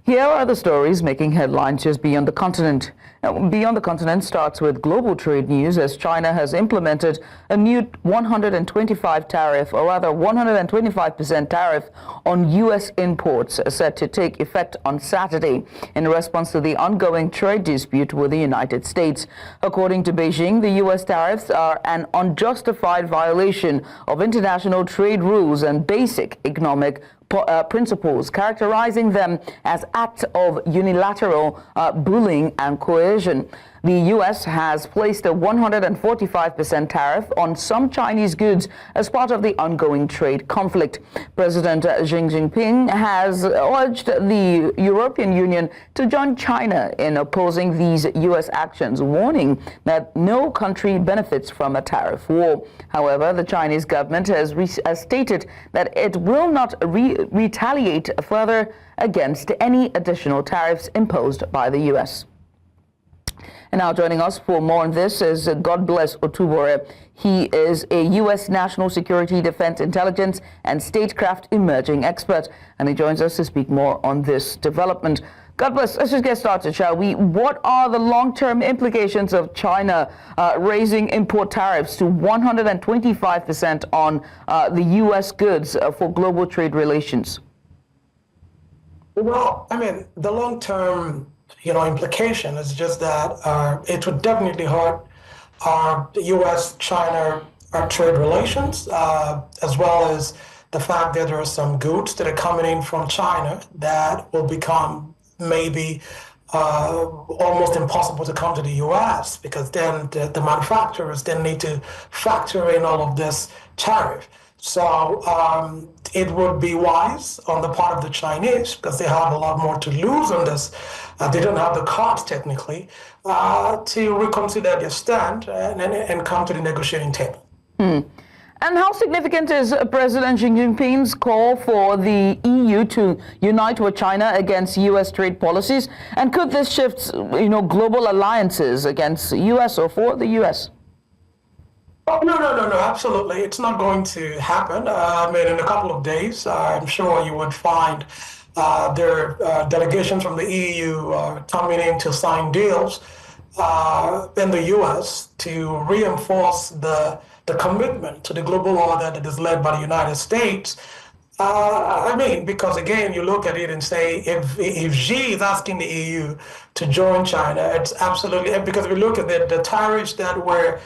Here are the stories making headlines just beyond the continent. Now, Beyond the Continent starts with global trade news as China has implemented a new 125 tariff, or rather 125% tariff on U.S. imports set to take effect on Saturday in response to the ongoing trade dispute with the United States. According to Beijing, the U.S. tariffs are an unjustified violation of international trade rules and basic economic principles, characterizing them as acts of unilateral bullying and coercion. The U.S. has placed a 145% tariff on some Chinese goods as part of the ongoing trade conflict. President Xi Jinping has urged the European Union to join China in opposing these U.S. actions, warning that no country benefits from a tariff war. However, the Chinese government has stated that it will not retaliate further against any additional tariffs imposed by the U.S. And now joining us for more on this is Godbless Otubure. He is a U.S. National Security, Defense, Intelligence, and Statecraft Emerging Expert, and he joins us to speak more on this development. God bless. Let's just get started, shall we? What are the long-term implications of China raising import tariffs to 125% on the U.S. goods for global trade relations? Well, I mean, the long-term implication is just that it would definitely hurt the U.S.-China trade relations, as well as the fact that there are some goods that are coming in from China that will become maybe almost impossible to come to the U.S. because then the manufacturers then need to factor in all of this tariff. So it would be wise on the part of the Chinese, because they have a lot more to lose on this. They don't have the cards technically to reconsider their stand and come to the negotiating table. And how significant is President Xi Jinping's call for the EU to unite with China against U.S. trade policies? And could this shift, global alliances against the U.S. or for the U.S.? Oh, no, absolutely. It's not going to happen. I mean, in a couple of days, I'm sure you would find there are delegations from the EU coming in to sign deals in the U.S. to reinforce the commitment to the global order that is led by the United States. I mean, because again, you look at it and say, if Xi is asking the EU to join China, it's absolutely, because if you look at the tariffs that were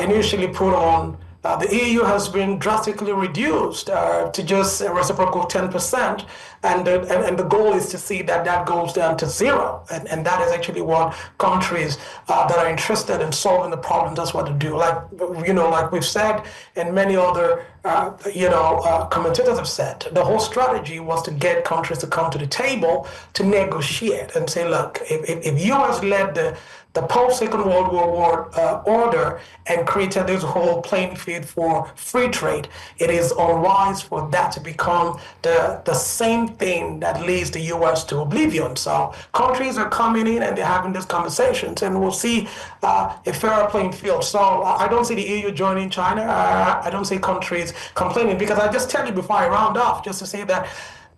initially put on, the EU has been drastically reduced to just a reciprocal 10%, and the goal is to see that goes down to zero, and that is actually what countries that are interested in solving the problem, that's what they do. Like we've said, and many other commentators have said, the whole strategy was to get countries to come to the table to negotiate and say, look, if U.S. led the post-Second World War order and created this whole playing field for free trade, it is unwise for that to become the same thing that leads the U.S. to oblivion. So countries are coming in and they're having these conversations, and we'll see a fairer playing field. So I don't see the EU joining China. I don't see countries complaining, because I just tell you before I round off, just to say that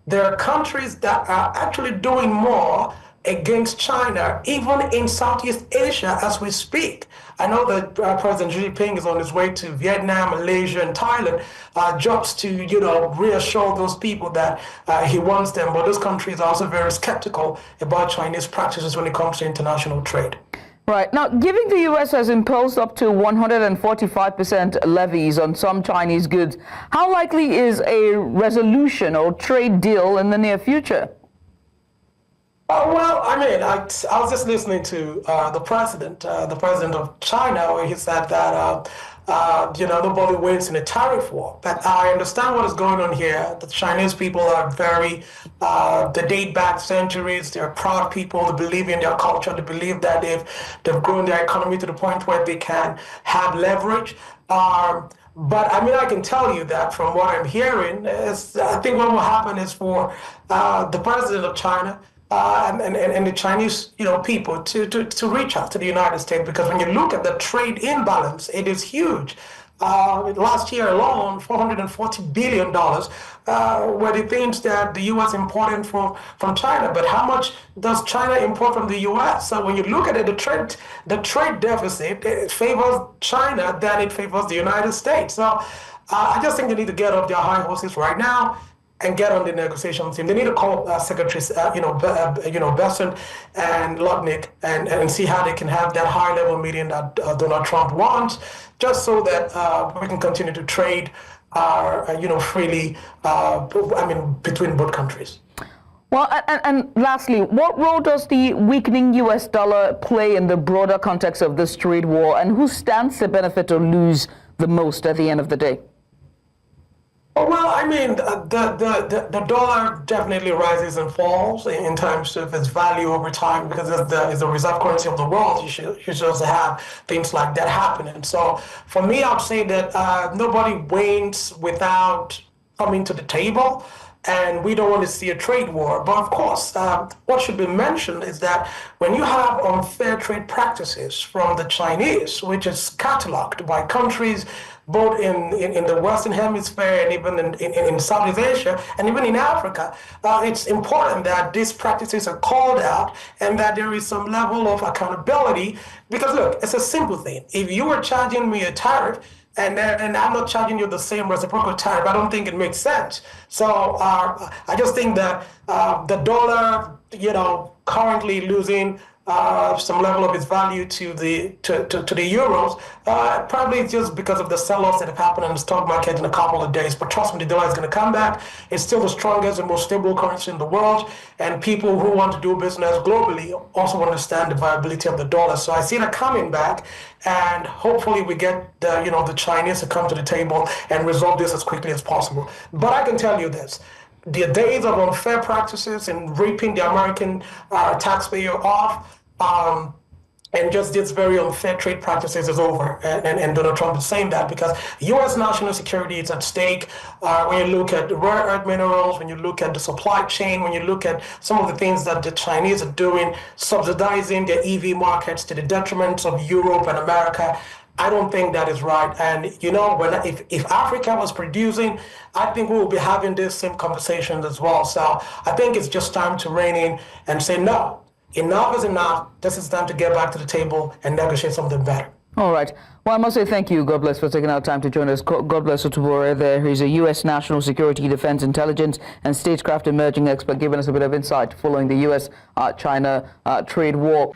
there are countries that are actually doing more against China, even in Southeast Asia as we speak. I know that President Xi Jinping is on his way to Vietnam, Malaysia, and Thailand just to, reassure those people that he wants them. But those countries are also very skeptical about Chinese practices when it comes to international trade. Right. Now, given the U.S. has imposed up to 145% levies on some Chinese goods, how likely is a resolution or trade deal in the near future? Well, I mean, I was just listening to the president of China, where he said that, nobody wins in a tariff war. But I understand what is going on here. The Chinese people are they date back centuries. They're proud people. They believe in their culture. They believe that they've grown their economy to the point where they can have leverage. But I mean, I can tell you that from what I'm hearing, I think what will happen is for the president of China and the Chinese, people to reach out to the United States, because when you look at the trade imbalance, it is huge. last year alone, $440 billion were the things that the U.S. imported from China. But how much does China import from the U.S.? So when you look at it, the trade deficit, it favors China than it favors the United States. So I just think they need to get off their high horses right now and get on the negotiation team. They need to call Secretaries, Besson and Lutnick and see how they can have that high-level meeting that Donald Trump wants, just so that we can continue to trade, freely, between both countries. Well, and lastly, what role does the weakening U.S. dollar play in the broader context of this trade war, and who stands to benefit or lose the most at the end of the day? Well, I mean, the dollar definitely rises and falls in terms of its value over time, because it's the reserve currency of the world. You should also have things like that happening. So for me, I'd say that nobody wins without coming to the table. And we don't want to see a trade war. But of course, what should be mentioned is that when you have unfair trade practices from the Chinese, which is cataloged by countries both in the Western Hemisphere and even in Southeast Asia and even in Africa, it's important that these practices are called out and that there is some level of accountability. Because look, it's a simple thing. If you are charging me a tariff, and I'm not charging you the same reciprocal tariff, I don't think it makes sense. So I just think that the dollar, currently losing some level of its value to the euros, probably just because of the sell-offs that have happened in the stock market in a couple of days. But trust me, the dollar is going to come back. It's still the strongest and most stable currency in the world. And people who want to do business globally also understand the viability of the dollar. So I see that coming back. And hopefully we get the Chinese to come to the table and resolve this as quickly as possible. But I can tell you this. The days of unfair practices and ripping the American taxpayer off and just these very unfair trade practices is over. And Donald Trump is saying that because U.S. national security is at stake. When you look at rare earth minerals, when you look at the supply chain, when you look at some of the things that the Chinese are doing, subsidizing their EV markets to the detriment of Europe and America, I don't think that is right. And if Africa was producing, I think we will be having these same conversations as well. So I think it's just time to rein in and say, no, enough is enough. This is time to get back to the table and negotiate something better. All right. Well, I must say thank you, Godbless, for taking out time to join us. Godbless Otubure there. He's a U.S. National Security, Defense, Intelligence, and Statecraft Emerging Expert, giving us a bit of insight following the U.S.-China trade war.